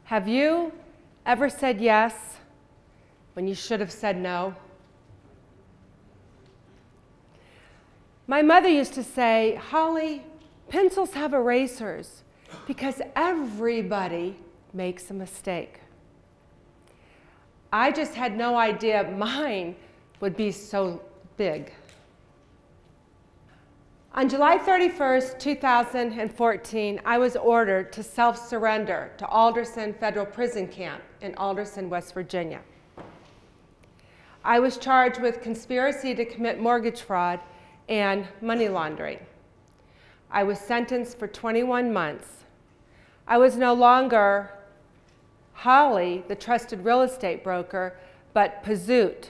Have you ever said yes when you should have said no? My mother used to say, Holly, pencils have erasers because everybody makes a mistake. I just had no idea mine would be so big. On July 31st, 2014, I was ordered to self-surrender to Alderson Federal Prison Camp in Alderson, West Virginia. I was charged with conspiracy to commit mortgage fraud and money laundering. I was sentenced for 21 months. I was no longer Holly, the trusted real estate broker, but Pazut,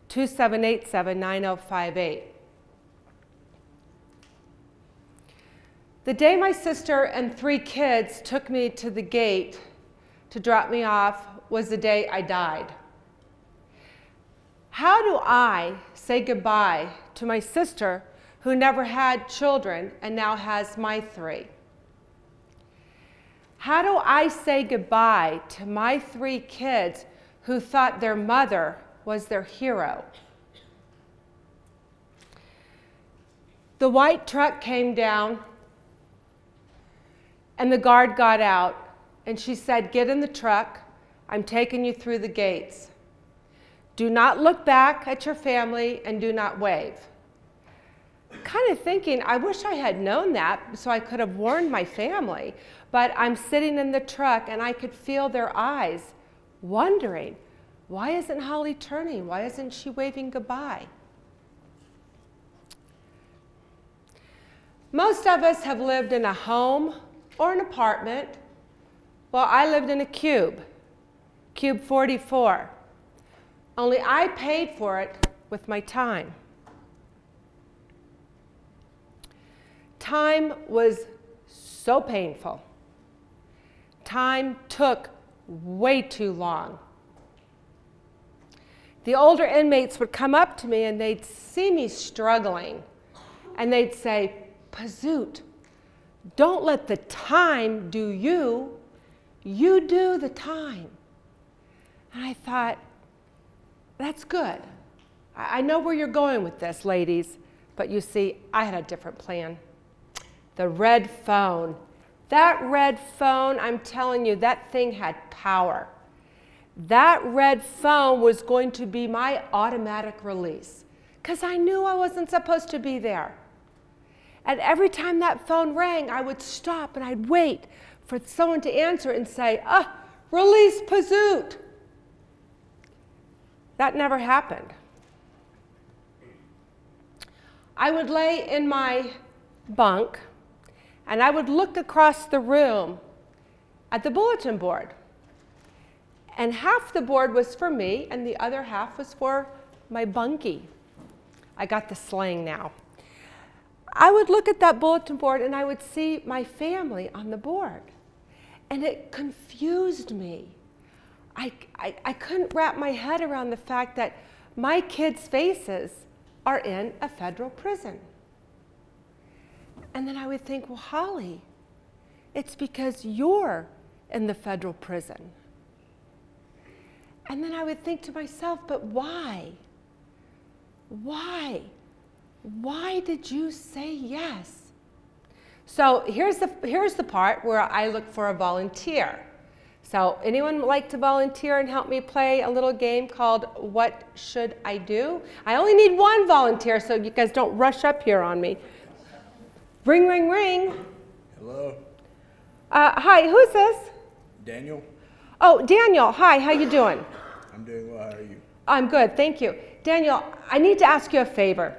27879058. The day my sister and 3 kids took me to the gate to drop me off was the day I died. How do I say goodbye to my sister who never had children and now has my 3? How do I say goodbye to my 3 kids who thought their mother was their hero? The white truck came down and the guard got out and she said, get in the truck, I'm taking you through the gates. Do not look back at your family and do not wave. Kind of thinking, I wish I had known that so I could have warned my family, but I'm sitting in the truck and I could feel their eyes wondering, why isn't Holly turning? Why isn't she waving goodbye? Most of us have lived in a home or an apartment. Well, I lived in a cube, Cube 44. Only I paid for it with my time. Time was so painful. Time took way too long. The older inmates would come up to me and they'd see me struggling and they'd say, Pazut, don't let the time do you. You do the time. And I thought, that's good. I know where you're going with this, ladies, but you see, I had a different plan. The red phone. That red phone, I'm telling you, that thing had power. That red phone was going to be my automatic release because I knew I wasn't supposed to be there. And every time that phone rang, I would stop and I'd wait for someone to answer and say, release Pazut. That never happened. I would lay in my bunk and I would look across the room at the bulletin board. And half the board was for me and the other half was for my bunkie. I got the slang now. I would look at that bulletin board and I would see my family on the board. And it confused me. I couldn't wrap my head around the fact that my kids' faces are in a federal prison. And then I would think, well, Holly, it's because you're in the federal prison. And then I would think to myself, but why? Why? Why did you say yes? So here's the part where I look for a volunteer. So anyone like to volunteer and help me play a little game called What Should I Do? I only need 1 volunteer, so you guys don't rush up here on me. Ring, ring, ring. Hello. Hi, who's this? Daniel. Oh, Daniel. Hi, how you doing? I'm doing well. How are you? I'm good, thank you. Daniel, I need to ask you a favor.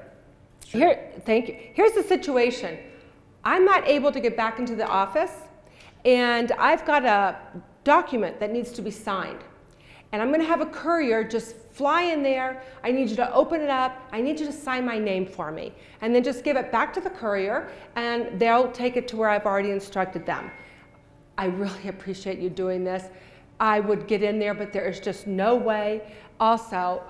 Sure. Thank you. Here's the situation. I'm not able to get back into the office, and I've got a document that needs to be signed. And I'm going to have a courier just fly in there. I need you to open it up. I need you to sign my name for me. And then just give it back to the courier, and they'll take it to where I've already instructed them. I really appreciate you doing this. I would get in there, but there is just no way. Also,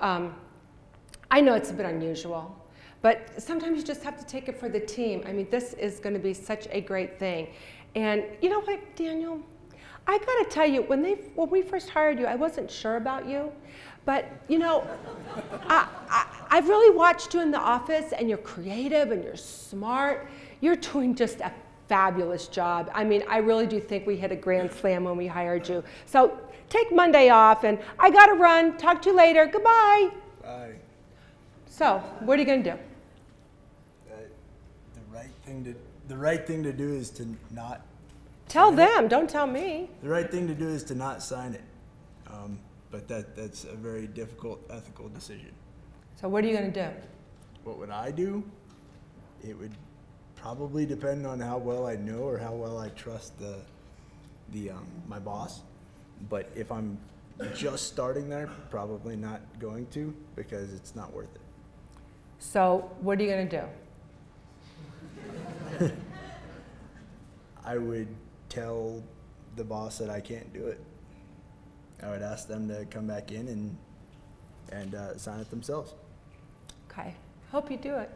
I know it's a bit unusual, but sometimes you just have to take it for the team. I mean, this is going to be such a great thing. And you know what, Daniel? I got to tell you, when we first hired you, I wasn't sure about you. But, you know, I've really watched you in the office, and you're creative and you're smart. You're doing just a fabulous job. I mean, I really do think we hit a grand slam when we hired you. So take Monday off, and I got to run. Talk to you later. Goodbye. Bye. So what are you going to do? The right thing to do is to not. Tell them. Don't tell me. The right thing to do is to not sign it. But that's a very difficult ethical decision. So what are you going to do? What would I do? It would probably depend on how well I know or how well I trust my boss. But if I'm just starting there, probably not going to, because it's not worth it. So what are you going to do? I would tell the boss that I can't do it. I would ask them to come back in and sign it themselves. Okay. Hope you do it.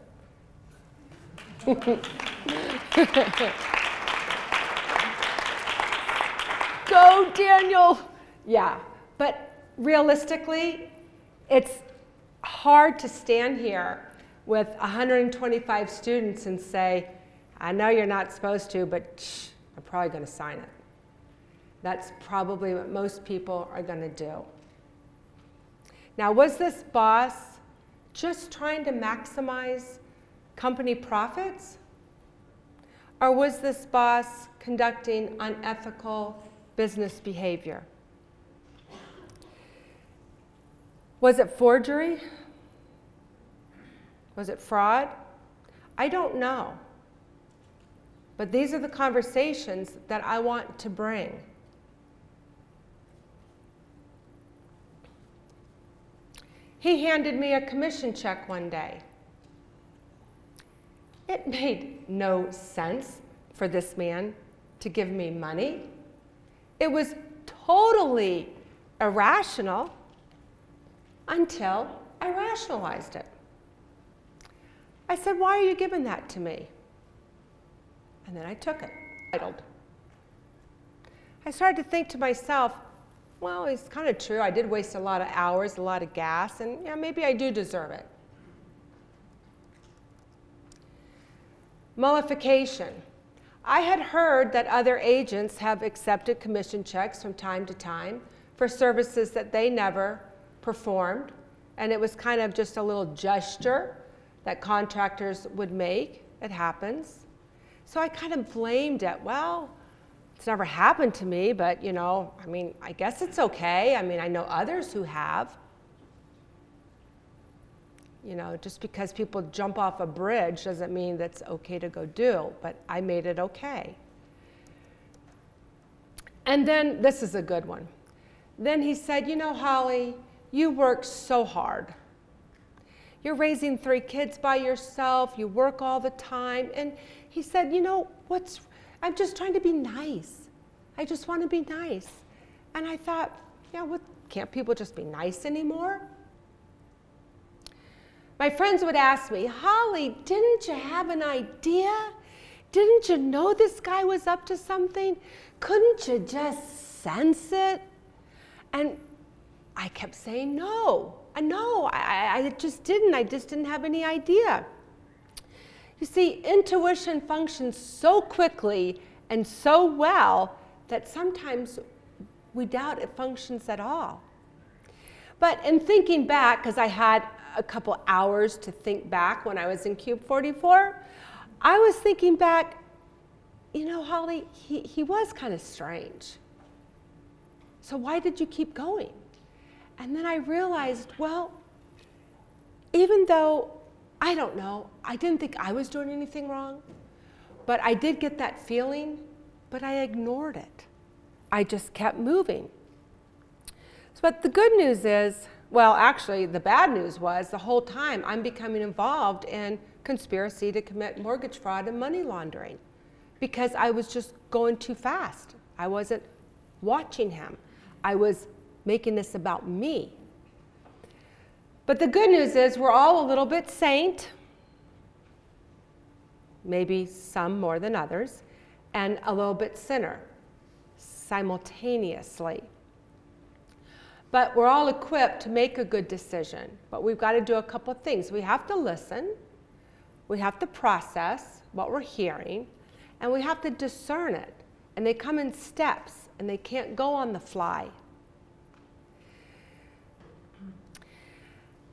Go, Daniel. Yeah, but realistically, it's hard to stand here with 125 students and say, I know you're not supposed to, but shh, I'm probably going to sign it. That's probably what most people are going to do. Now, was this boss just trying to maximize company profits? Or was this boss conducting unethical business behavior? Was it forgery? Was it fraud? I don't know. But these are the conversations that I want to bring. He handed me a commission check one day. It made no sense for this man to give me money. It was totally irrational until I rationalized it. I said, why are you giving that to me? And then I took it. I started to think to myself, well, it's kind of true. I did waste a lot of hours, a lot of gas, and yeah, maybe I do deserve it. Mollification. I had heard that other agents have accepted commission checks from time to time for services that they never performed, and it was kind of just a little gesture that contractors would make. It happens. So I kind of blamed it. Well, it's never happened to me, but you know, I mean, I guess it's okay. I mean, I know others who have. You know, just because people jump off a bridge doesn't mean that's okay to go do, but I made it okay. And then, this is a good one. Then he said, you know, Holly, you work so hard. You're raising 3 kids by yourself, you work all the time. And he said, you know, I'm just trying to be nice. I just want to be nice. And I thought, yeah, can't people just be nice anymore? My friends would ask me, Holly, didn't you have an idea? Didn't you know this guy was up to something? Couldn't you just sense it? And I kept saying, no, I just didn't. I just didn't have any idea. You see, intuition functions so quickly and so well that sometimes we doubt it functions at all. But in thinking back, because I had a couple hours to think back when I was in Cube 44, I was thinking back, you know, Holly, he was kind of strange. So why did you keep going? And then I realized, well, even though, I don't know, I didn't think I was doing anything wrong, but I did get that feeling, but I ignored it. I just kept moving. But the good news is, well, actually, the bad news was the whole time I'm becoming involved in conspiracy to commit mortgage fraud and money laundering because I was just going too fast. I wasn't watching him. I was making this about me. But the good news is we're all a little bit saint, maybe some more than others, and a little bit sinner. simultaneously. But we're all equipped to make a good decision. But we've got to do a couple of things. We have to listen. We have to process what we're hearing. And we have to discern it. And they come in steps, and they can't go on the fly.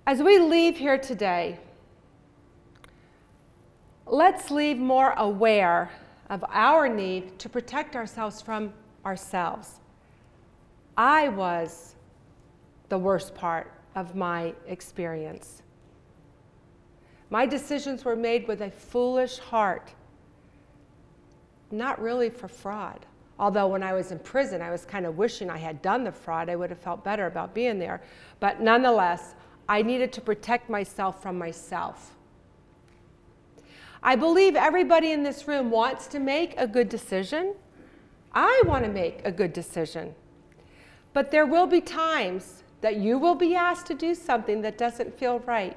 As we leave here today, let's leave more aware of our need to protect ourselves from ourselves. I was the worst part of my experience. My decisions were made with a foolish heart, not really for fraud. Although when I was in prison, I was kind of wishing I had done the fraud. I would have felt better about being there. But nonetheless, I needed to protect myself from myself. I believe everybody in this room wants to make a good decision. I want to make a good decision. But there will be times that you will be asked to do something that doesn't feel right.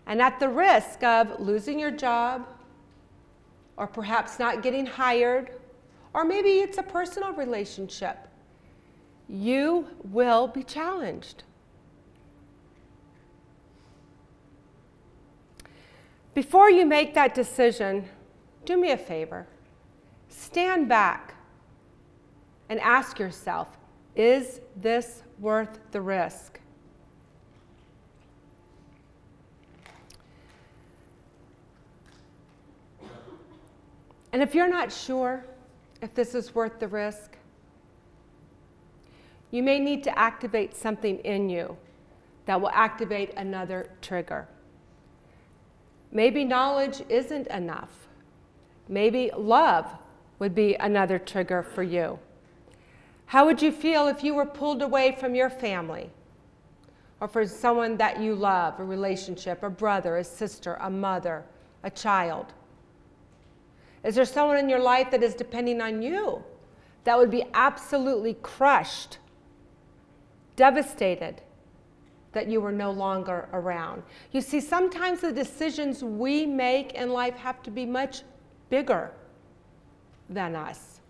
And at the risk of losing your job, or perhaps not getting hired, or maybe it's a personal relationship, you will be challenged. Before you make that decision, do me a favor. Stand back and ask yourself, is this worth the risk? And if you're not sure if this is worth the risk, you may need to activate something in you that will activate another trigger. Maybe knowledge isn't enough. Maybe love would be another trigger for you. How would you feel if you were pulled away from your family, or from someone that you love, a relationship, a brother, a sister, a mother, a child? Is there someone in your life that is depending on you that would be absolutely crushed, devastated that you were no longer around? You see, sometimes the decisions we make in life have to be much bigger than us.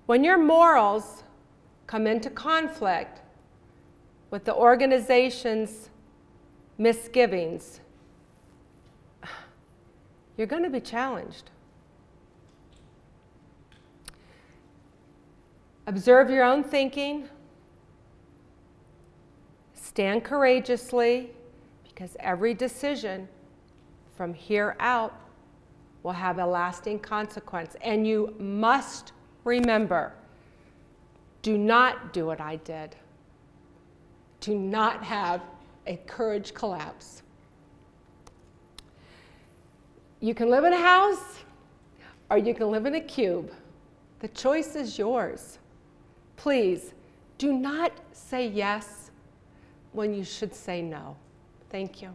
When your morals come into conflict with the organization's misgivings, you're going to be challenged. Observe your own thinking. Stand courageously, because every decision from here out will have a lasting consequence. And you must remember, do not do what I did. Do not have a courage collapse. You can live in a house, or you can live in a cube. The choice is yours. Please, do not say yes when you should say no. Thank you.